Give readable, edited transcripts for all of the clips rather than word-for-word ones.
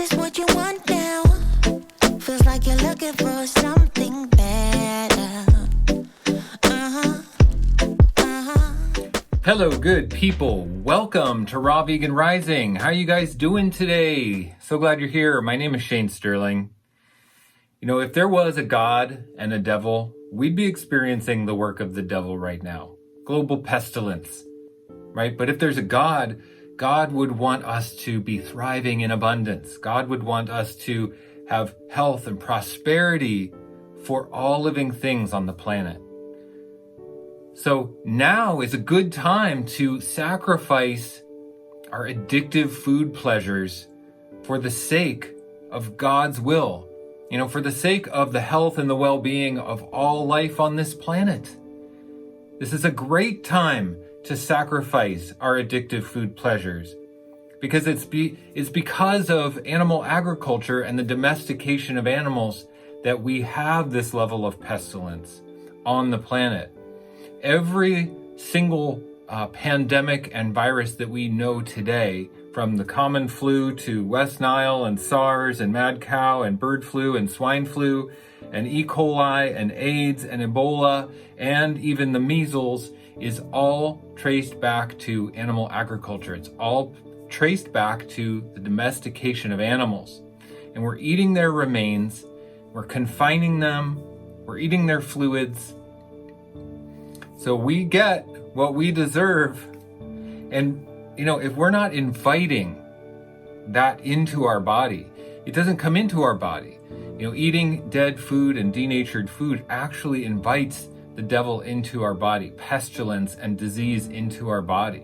this what you want now? Feels like you're looking for something better. Hello, good people. Welcome to Raw Vegan Rising. How are you guys doing today? So glad you're here. My name is Shane Sterling. You know, if there was a God and a devil, we'd be experiencing the work of the devil right now. Global pestilence, right? But if there's a God, God would want us to be thriving in abundance. God would want us to have health and prosperity for all living things on the planet. So now is a good time to sacrifice our addictive food pleasures for the sake of God's will, you know, for the sake of the health and the well-being of all life on this planet. This is a great time to sacrifice our addictive food pleasures because it's because of animal agriculture and the domestication of animals that we have this level of pestilence on the planet. Every single pandemic and virus that we know today, from the common flu to West Nile and SARS and mad cow and bird flu and swine flu and E. coli and AIDS and Ebola and even the measles, is all traced back to animal agriculture. It's all traced back to the domestication of animals. And we're eating their remains, we're confining them, we're eating their fluids. So we get what we deserve. And, you know, if we're not inviting that into our body, it doesn't come into our body. You know, eating dead food and denatured food actually invites the devil into our body, pestilence and disease into our body.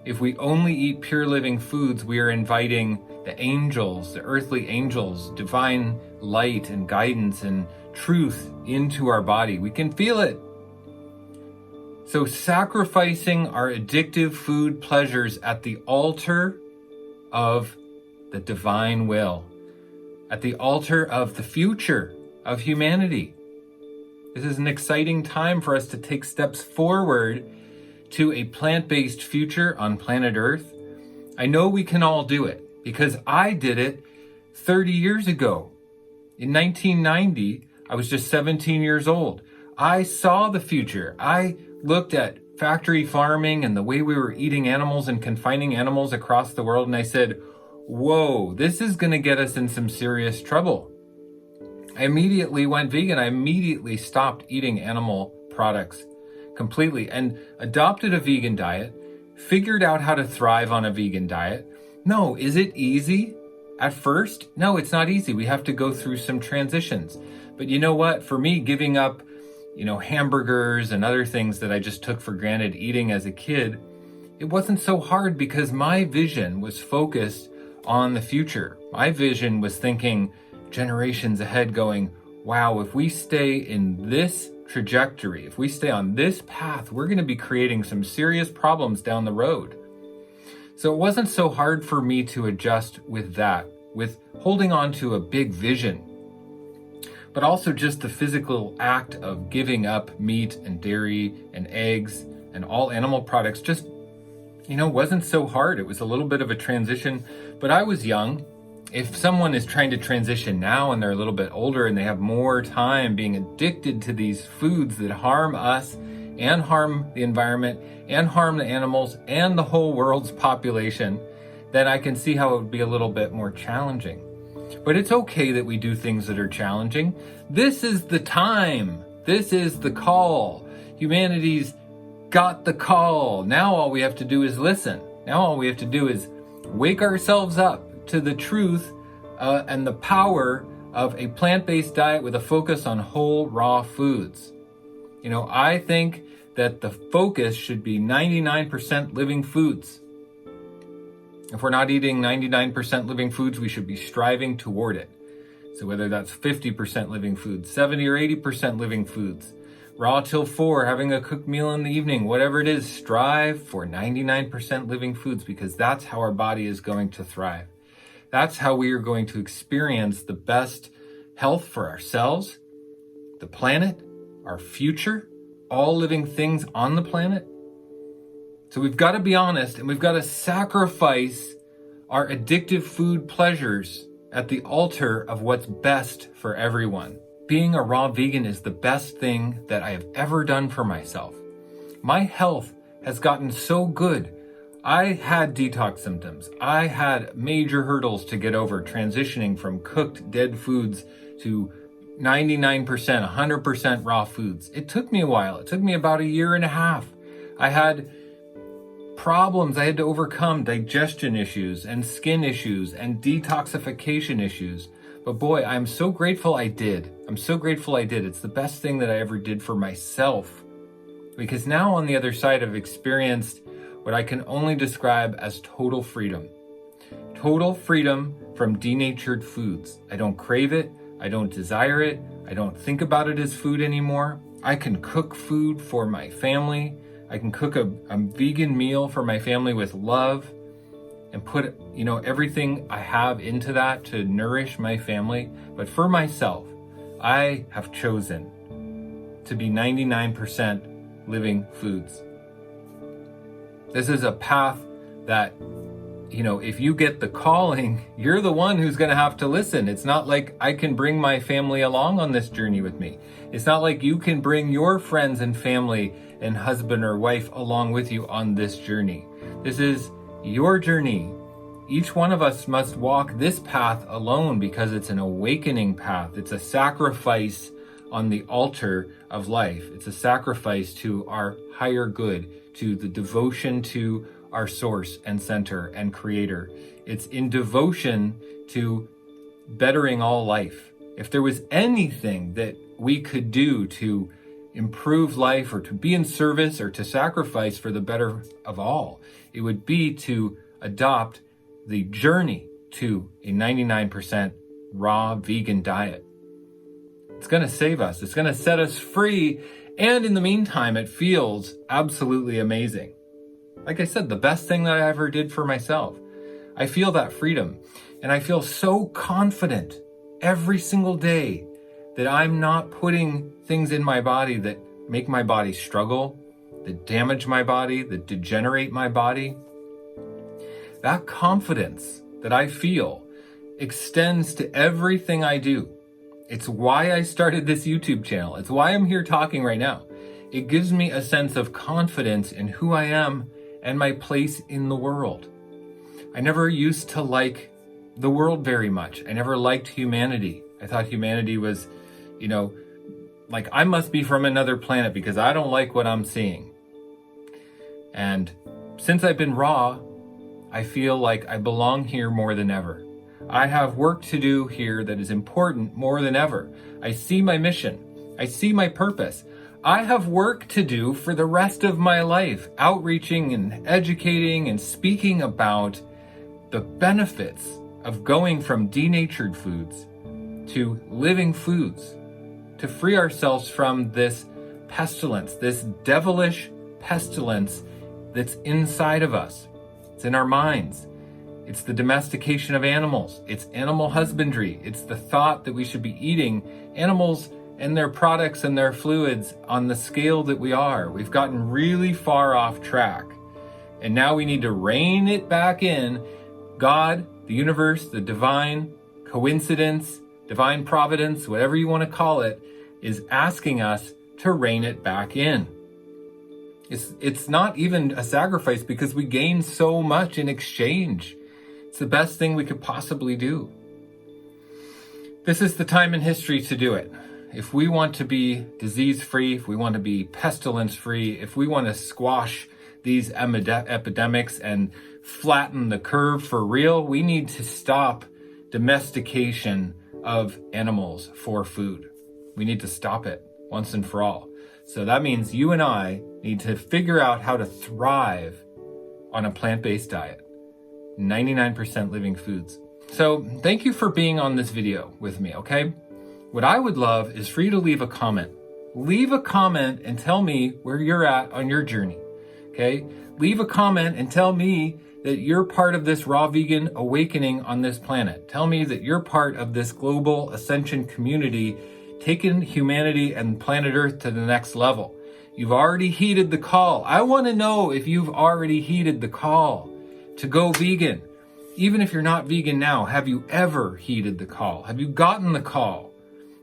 If we only eat pure living foods, we are inviting the angels, the earthly angels, divine light and guidance and truth into our body. We can feel it. So sacrificing our addictive food pleasures at the altar of the divine will, at the altar of the future of humanity. This is an exciting time for us to take steps forward to a plant-based future on planet Earth. I know we can all do it because I did it 30 years ago. In 1990, I was just 17 years old. I saw the future. I looked at factory farming and the way we were eating animals and confining animals across the world, and I said, whoa, this is going to get us in some serious trouble. I immediately went vegan. I immediately stopped eating animal products completely and adopted a vegan diet, figured out how to thrive on a vegan diet. No, is it easy at first? No, it's not easy. We have to go through some transitions. But you know what? For me, giving up hamburgers and other things that I just took for granted eating as a kid, it wasn't so hard because my vision was focused on the future. My vision was thinking generations ahead, going, wow, if we stay in this trajectory, if we stay on this path, we're going to be creating some serious problems down the road. So it wasn't so hard for me to adjust with that, with holding on to a big vision. But also just the physical act of giving up meat and dairy and eggs and all animal products just, wasn't so hard. It was a little bit of a transition, but I was young. If someone is trying to transition now and they're a little bit older and they have more time being addicted to these foods that harm us and harm the environment and harm the animals and the whole world's population, then I can see how it would be a little bit more challenging. But it's okay that we do things that are challenging. This is the time. This is the call. Humanity's got the call. Now all we have to do is listen. Now all we have to do is wake ourselves up to the truth and the power of a plant-based diet with a focus on whole, raw foods. I think that the focus should be 99% living foods. If we're not eating 99% living foods, we should be striving toward it. So whether that's 50% living foods, 70 or 80% living foods, raw till 4, having a cooked meal in the evening, whatever it is, strive for 99% living foods because that's how our body is going to thrive. That's how we are going to experience the best health for ourselves, the planet, our future, all living things on the planet. So we've got to be honest and we've got to sacrifice are addictive food pleasures at the altar of what's best for everyone. Being a raw vegan is the best thing that I have ever done for myself. My health has gotten so good. I had detox symptoms. I had major hurdles to get over, transitioning from cooked dead foods to 99%, 100% raw foods. It took me a while. It took me about a year and a half. I had problems I had to overcome, digestion issues and skin issues and detoxification issues. But boy, I'm so grateful I did. I'm so grateful I did. It's the best thing that I ever did for myself. Because now on the other side, I've experienced what I can only describe as total freedom. Total freedom from denatured foods. I don't crave it. I don't desire it. I don't think about it as food anymore. I can cook food for my family. I can cook a vegan meal for my family with love and put, everything I have into that to nourish my family. But for myself, I have chosen to be 99% living foods. This is a path that, if you get the calling, you're the one who's going to have to listen. It's not like I can bring my family along on this journey with me. It's not like you can bring your friends and family and husband or wife along with you on this journey. This is your journey. Each one of us must walk this path alone because it's an awakening path. It's a sacrifice on the altar of life. It's a sacrifice to our higher good, to the devotion to our source and center and creator. It's in devotion to bettering all life. If there was anything that we could do to improve life or to be in service or to sacrifice for the better of all, it would be to adopt the journey to a 99% raw vegan diet. It's going to save us. It's going to set us free. And in the meantime, it feels absolutely amazing. Like I said, the best thing that I ever did for myself. I feel that freedom. And I feel so confident every single day that I'm not putting things in my body that make my body struggle, that damage my body, that degenerate my body. That confidence that I feel extends to everything I do. It's why I started this YouTube channel. It's why I'm here talking right now. It gives me a sense of confidence in who I am and my place in the world. I never used to like the world very much. I never liked humanity. I thought humanity was, like I must be from another planet because I don't like what I'm seeing. And since I've been raw, I feel like I belong here more than ever. I have work to do here that is important more than ever. I see my mission. I see my purpose. I have work to do for the rest of my life, outreaching and educating and speaking about the benefits of going from denatured foods to living foods, to free ourselves from this pestilence, this devilish pestilence that's inside of us. It's in our minds. It's the domestication of animals. It's animal husbandry. It's the thought that we should be eating animals and their products and their fluids on the scale that we are. We've gotten really far off track. And now we need to rein it back in. God, the universe, the divine, coincidence, divine providence, whatever you want to call it, is asking us to rein it back in. It's not even a sacrifice because we gain so much in exchange. It's the best thing we could possibly do. This is the time in history to do it. If we want to be disease-free, if we want to be pestilence-free, if we want to squash these epidemics and flatten the curve for real, we need to stop domestication of animals for food. We need to stop it once and for all. So that means you and I need to figure out how to thrive on a plant-based diet. 99% living foods. So thank you for being on this video with me, okay? What I would love is for you to leave a comment. Leave a comment and tell me where you're at on your journey, okay? Leave a comment and tell me that you're part of this raw vegan awakening on this planet. Tell me that you're part of this global ascension community taking humanity and planet Earth to the next level. You've already heeded the call. I want to know if you've already heeded the call to go vegan. Even if you're not vegan now, have you ever heeded the call? Have you gotten the call?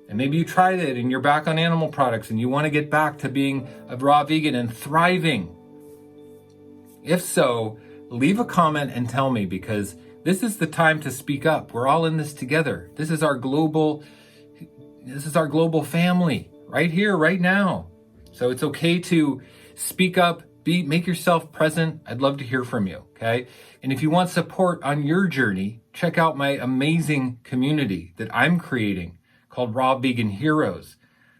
And maybe you tried it and you're back on animal products and you want to get back to being a raw vegan and thriving. If so, leave a comment and tell me, because this is the time to speak up. We're all in this together. This is our global family right here, right now. So it's okay to speak up, make yourself present. I'd love to hear from you, okay? And if you want support on your journey, check out my amazing community that I'm creating called Raw Vegan Heroes.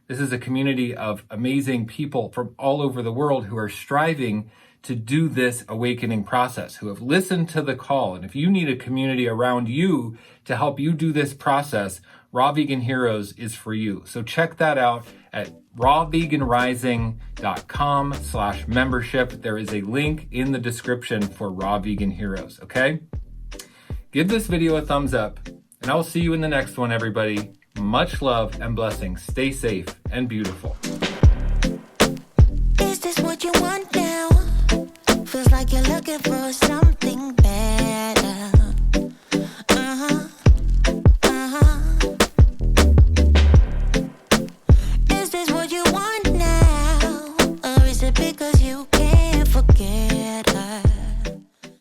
This is a community of amazing people from all over the world who are striving to do this awakening process, who have listened to the call. And if you need a community around you to help you do this process, Raw Vegan Heroes is for you. So check that out at rawveganrising.com/membership. There is a link in the description for Raw Vegan Heroes, okay? Give this video a thumbs up, and I'll see you in the next one, everybody. Much love and blessings. Stay safe and beautiful. Is this what you want now? Feels like you're looking for something.